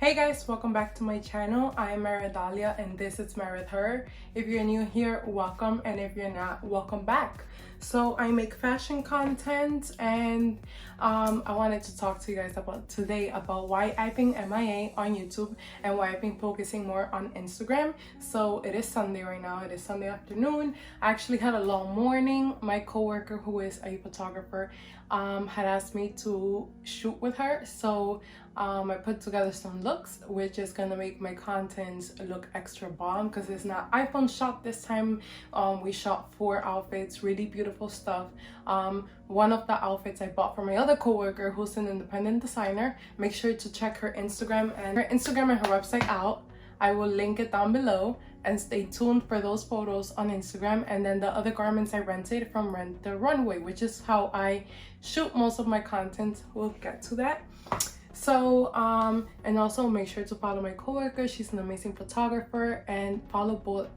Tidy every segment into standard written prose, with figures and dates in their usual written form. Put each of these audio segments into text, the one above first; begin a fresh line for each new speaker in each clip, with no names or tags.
Hey guys, welcome back to my channel. I'm Maridalia and this is Married Her. If you're new here, welcome, and if you're not, welcome back. So I make fashion content and I wanted to talk to you guys today about why I've been MIA on YouTube and why I've been focusing more on Instagram. So it is Sunday right now. It is Sunday afternoon. I actually had a long morning. My coworker, who is a photographer, had asked me to shoot with her. So I put together some looks, which is gonna make my content look extra bomb because it's not iPhone shot this time. We shot 4 outfits, really beautiful stuff. One of the outfits I bought from my other coworker, who's an independent designer. Make sure to check her Instagram and her website out. I will link it down below, and stay tuned for those photos on Instagram. And then the other garments I rented from Runway, which is how I shoot most of my content. We'll get to that. So and also make sure to follow my coworker. She's an amazing photographer, and follow both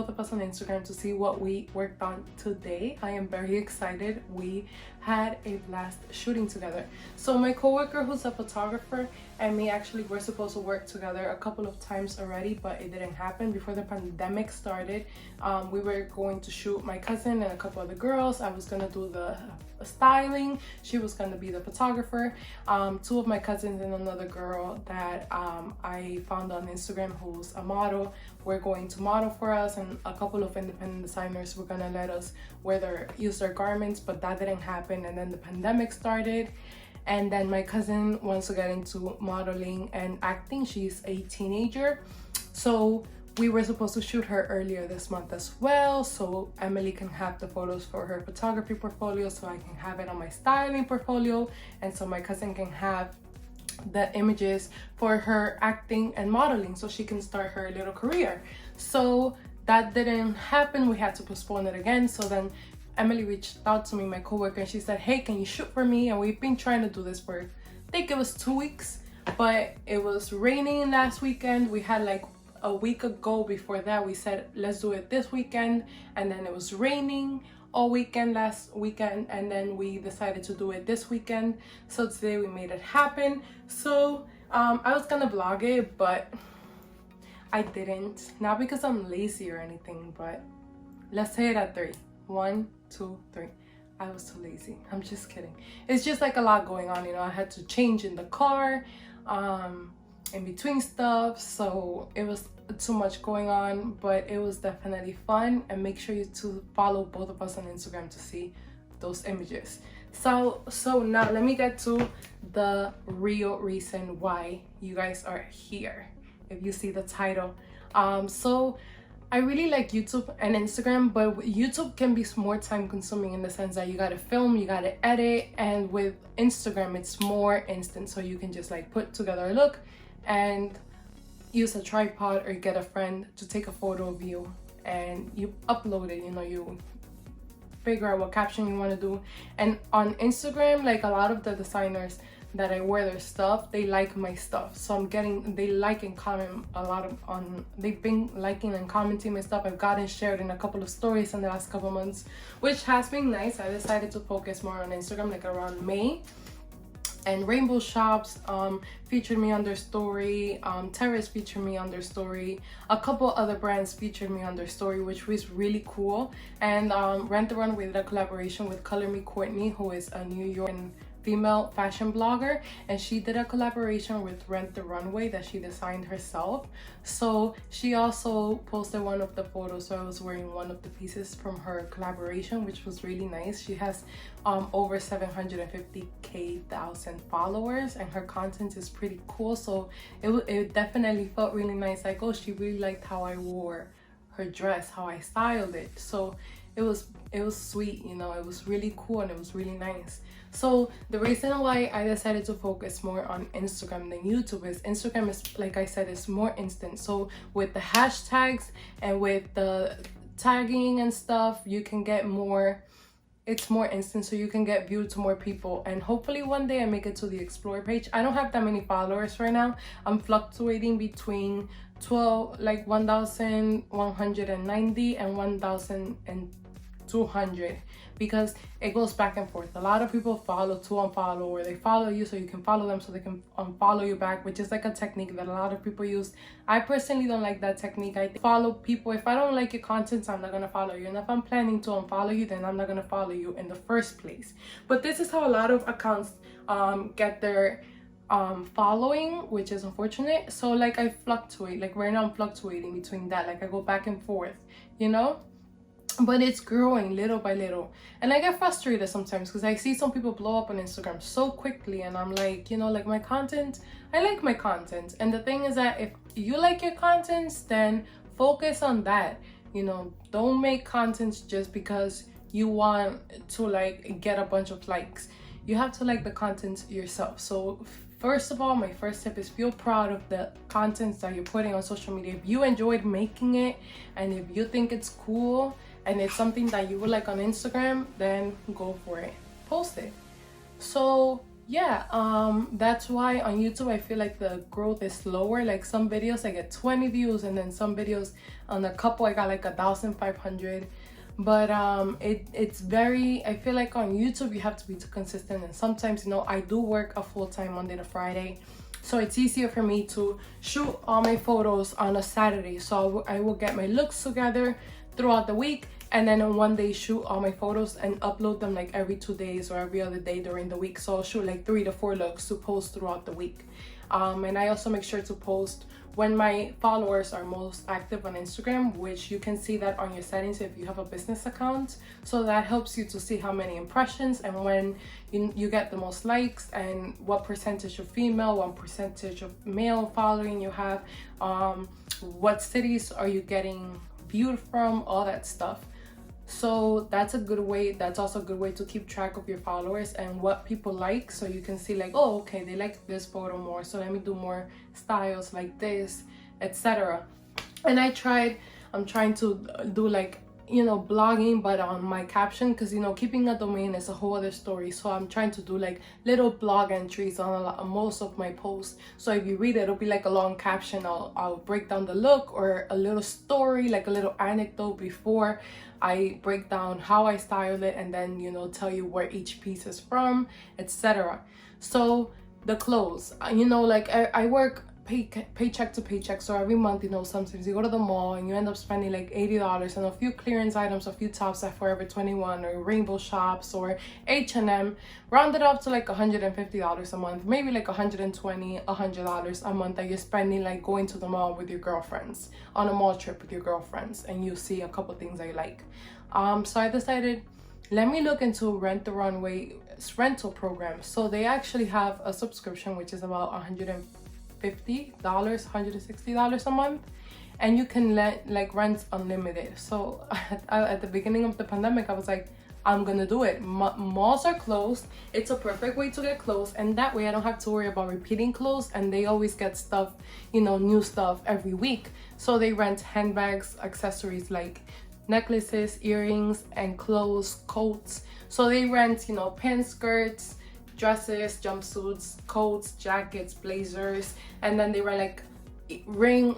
of us on Instagram to see what we worked on today. I am very excited. We had a blast shooting together. So my coworker, who's a photographer, and me actually were supposed to work together a couple of times already, but it didn't happen. Before the pandemic started, we were going to shoot my cousin and a couple other girls. I was gonna do the styling, she was gonna be the photographer. 2 of my cousins and another girl that I found on Instagram, who's a model, were going to model for us, and a couple of independent designers were gonna let us use their garments, but that didn't happen. And then the pandemic started, and then my cousin wants to get into modeling and acting. She's a teenager, so we were supposed to shoot her earlier this month as well, so Emily can have the photos for her photography portfolio, so I can have it on my styling portfolio, and so my cousin can have the images for her acting and modeling, so she can start her little career. So that didn't happen. We had to postpone it again. So then Emily reached out to me, my coworker, and she said, hey, can you shoot for me? And we've been trying to do this for, I think it was 2 weeks, but it was raining last weekend. We had like a week ago before that, we said, let's do it this weekend. And then it was raining all weekend last weekend. And then we decided to do it this weekend. So today we made it happen. So I was gonna vlog it, but I didn't. Not because I'm lazy or anything, but let's say it at 3. 1, 2, 3. I was too lazy. I'm just kidding. It's just like a lot going on, you know. I had to change in the car, in between stuff, so it was too much going on, but it was definitely fun. And make sure you to follow both of us on Instagram to see those images. So now let me get to the real reason why you guys are here. If you see the title, so I really like YouTube and Instagram, but YouTube can be more time consuming in the sense that you gotta film, you gotta edit, and with Instagram it's more instant, so you can just like put together a look and use a tripod or get a friend to take a photo of you, and you upload it. You know, you figure out what caption you want to do. And on Instagram, like a lot of the designers that I wear their stuff, they like my stuff, so they like and comment a lot they've been liking and commenting my stuff. I've gotten shared in a couple of stories in the last couple months, which has been nice. I decided to focus more on Instagram like around May. And Rainbow Shops featured me on their story. Terrace featured me on their story. A couple other brands featured me on their story, which was really cool. And Rent the Runway did a collaboration with Color Me Courtney, who is a New York female fashion blogger, and she did a collaboration with Rent the Runway that she designed herself. So she also posted one of the photos, so I was wearing one of the pieces from her collaboration, which was really nice. She has over 750,000 followers, and her content is pretty cool, so it definitely felt really nice. Like, oh, she really liked how I wore her dress, how I styled it. So it was sweet, you know. It was really cool and it was really nice. So the reason why I decided to focus more on Instagram than YouTube is Instagram is, like I said, is more instant. So with the hashtags and with the tagging and stuff, you can get more, it's more instant, so you can get viewed to more people. And hopefully one day I make it to the explore page. I don't have that many followers right now. I'm fluctuating between 1,190 and 1,000 and 200, because it goes back and forth. A lot of people follow to unfollow, or they follow you so you can follow them so they can unfollow you back, which is like a technique that a lot of people use. I personally don't like that technique. I follow people. If I don't like your content, I'm not gonna follow you, and if I'm planning to unfollow you, then I'm not gonna follow you in the first place. But this is how a lot of accounts get their following, which is unfortunate. So like I fluctuate, like right now I'm fluctuating between that, like I go back and forth, you know, but it's growing little by little. And I get frustrated sometimes because I see some people blow up on Instagram so quickly, and I'm like, you know, like my content, I like my content, and the thing is that if you like your content, then focus on that. You know, don't make content just because you want to like get a bunch of likes. You have to like the content yourself. So first of all, my first tip is feel proud of the content that you're putting on social media. If you enjoyed making it, and if you think it's cool and it's something that you would like on Instagram, then go for it, post it. So yeah, that's why on YouTube I feel like the growth is slower. Like some videos I get 20 views, and then some videos on a couple I got like 1,500. But it's very, I feel like on YouTube you have to be too consistent, and sometimes, you know, I do work a full-time Monday to Friday, so it's easier for me to shoot all my photos on a Saturday. So I will get my looks together throughout the week, and then on one day shoot all my photos and upload them like every 2 days or every other day during the week. So I'll shoot like 3 to 4 looks to post throughout the week. And I also make sure to post when my followers are most active on Instagram, which you can see that on your settings if you have a business account. So that helps you to see how many impressions and when you get the most likes, and what percentage of female, what percentage of male following you have, what cities are you getting viewed from, all that stuff. So that's a good way. That's also a good way to keep track of your followers and what people like, so you can see like, oh, okay, they like this photo more, so let me do more styles like this, etc. And I'm trying to do like, you know, blogging, but on my caption, because, you know, keeping a domain is a whole other story. So I'm trying to do like little blog entries on most of my posts. So if you read it, it'll be like a long caption. I'll break down the look, or a little story, like a little anecdote before I break down how I styled it, and then, you know, tell you where each piece is from, etc. So the clothes, you know, like I work paycheck to paycheck, so every month, you know, sometimes you go to the mall and you end up spending like $80 on a few clearance items, a few tops at Forever 21 or Rainbow Shops or H&M, rounded up to like $150 a month, maybe like $120, $100 a month that you're spending like going to the mall with your girlfriends, on a mall trip with your girlfriends, and you see a couple things that you like. So I decided, let me look into Rent the Runway rental program. So they actually have a subscription which is about $150, $160 a month, and you can rent unlimited. So at the beginning of the pandemic, I was like, I'm gonna do it. Malls are closed. It's a perfect way to get clothes, and that way I don't have to worry about repeating clothes, and they always get stuff, you know, new stuff every week. So they rent handbags, accessories like necklaces, earrings, and clothes, coats. So they rent, you know, pants, skirts, dresses, jumpsuits, coats, jackets, blazers, and then they rent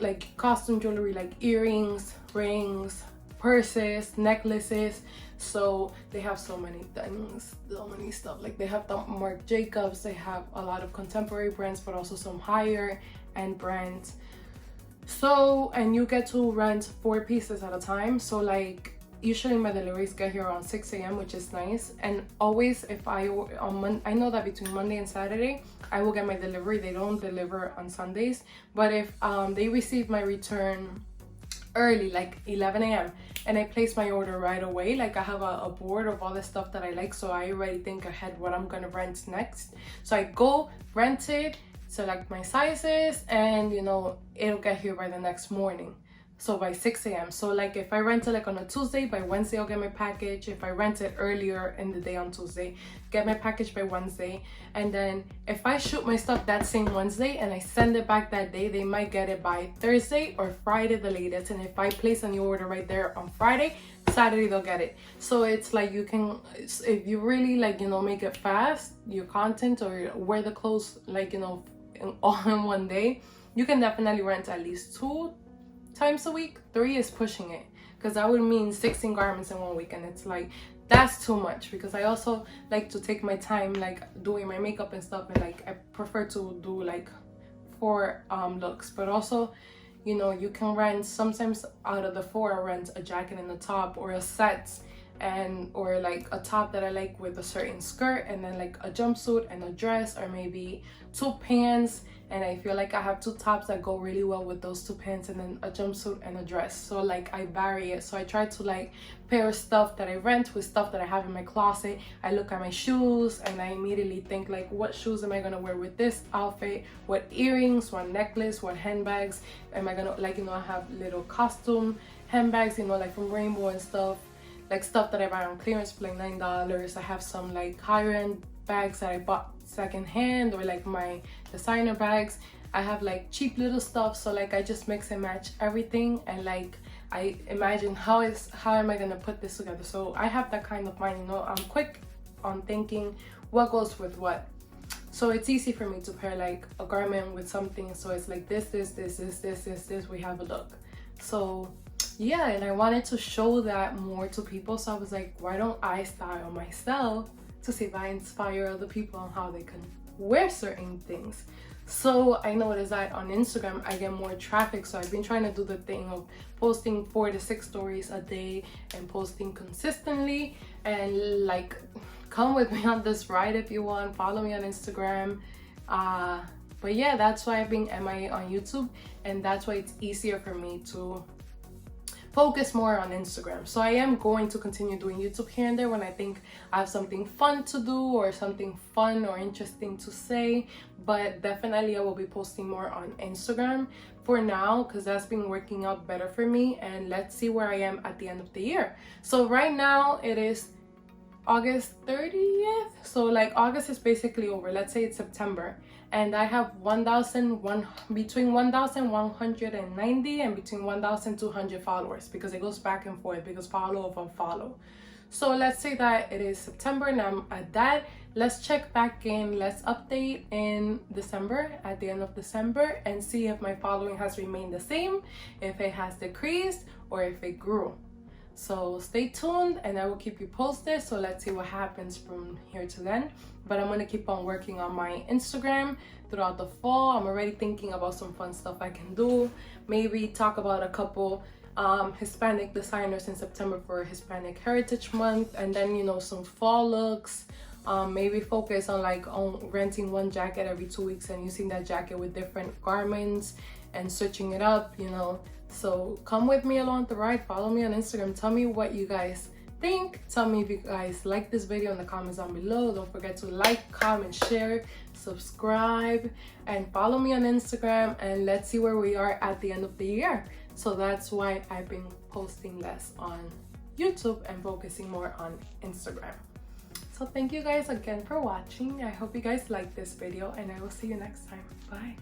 like costume jewelry like earrings, rings, purses, necklaces. So they have so many things, so many stuff. Like they have the Marc Jacobs, they have a lot of contemporary brands, but also some higher end brands. So, and you get to rent 4 pieces at a time. So like usually my deliveries get here around 6 a.m, which is nice. And always, if I know that between Monday and Saturday I will get my delivery. They don't deliver on Sundays, but if they receive my return early, like 11 a.m, and I place my order right away, like I have a board of all the stuff that I like, so I already think ahead what I'm gonna rent next. So I go rent it, select my sizes, and, you know, it'll get here by the next morning, so by 6 a.m. So like if I rent it like on a Tuesday, by Wednesday I'll get my package. If I rent it earlier in the day on Tuesday, get my package by Wednesday. And then if I shoot my stuff that same Wednesday and I send it back that day, they might get it by Thursday or Friday the latest. And if I place a new order right there on Friday, Saturday they'll get it. So it's like you can, if you really like, you know, make it fast, your content, or wear the clothes like, you know, all in one day, you can definitely rent at least 2 times a week. 3 is pushing it, because that would mean 16 garments in 1 week, and it's like that's too much, because I also like to take my time like doing my makeup and stuff, and like I prefer to do like 4 looks. But also, you know, you can rent sometimes out of the 4, I rent a jacket and a top, or a set, and or like a top that I like with a certain skirt, and then like a jumpsuit and a dress, or maybe 2 pants. And I feel like I have 2 tops that go really well with those 2 pants, and then a jumpsuit and a dress. So like I vary it. So I try to like pair stuff that I rent with stuff that I have in my closet. I look at my shoes and I immediately think like, what shoes am I gonna wear with this outfit? What earrings, what necklace, what handbags am I gonna, like, you know, I have little costume handbags, you know, like from Rainbow and stuff, like stuff that I buy on clearance for like $9. I have some like higher end bags that I bought secondhand, or like my designer bags. I have like cheap little stuff. So like I just mix and match everything, and like I imagine how am I gonna put this together. So I have that kind of mind, you know, I'm quick on thinking what goes with what. So it's easy for me to pair like a garment with something, so it's like this, we have a look. So yeah, and I wanted to show that more to people. So I was like, why don't I style myself to see if I inspire other people on how they can wear certain things. So I noticed that on Instagram I get more traffic, so I've been trying to do the thing of posting 4 to 6 stories a day and posting consistently. And like, come with me on this ride if you want, follow me on Instagram. But yeah, that's why I've been MIA on YouTube, and that's why it's easier for me to focus more on Instagram. So I am going to continue doing YouTube here and there when I think I have something fun to do, or something fun or interesting to say. But definitely I will be posting more on Instagram for now, because that's been working out better for me. And let's see where I am at the end of the year. So right now it is August 30th. So like August is basically over. Let's say it's September, and I have between 1,190 and between 1,200 followers, because it goes back and forth, because follow of unfollow. So let's say that it is September and I'm at that. Let's check back in, let's update in December, at the end of December, and see if my following has remained the same, if it has decreased, or if it grew. So stay tuned and I will keep you posted. So let's see what happens from here to then. But I'm gonna keep on working on my Instagram throughout the fall. I'm already thinking about some fun stuff I can do. Maybe talk about a couple Hispanic designers in September for Hispanic Heritage Month, and then, you know, some fall looks. Maybe focus on like renting one jacket every 2 weeks and using that jacket with different garments and switching it up, you know. So come with me along the ride. Follow me on Instagram. Tell me what you guys think. Tell me if you guys like this video in the comments down below. Don't forget to like, comment, share, subscribe, and follow me on Instagram. And let's see where we are at the end of the year. So that's why I've been posting less on YouTube and focusing more on Instagram. So thank you guys again for watching. I hope you guys like this video, and I will see you next time. Bye.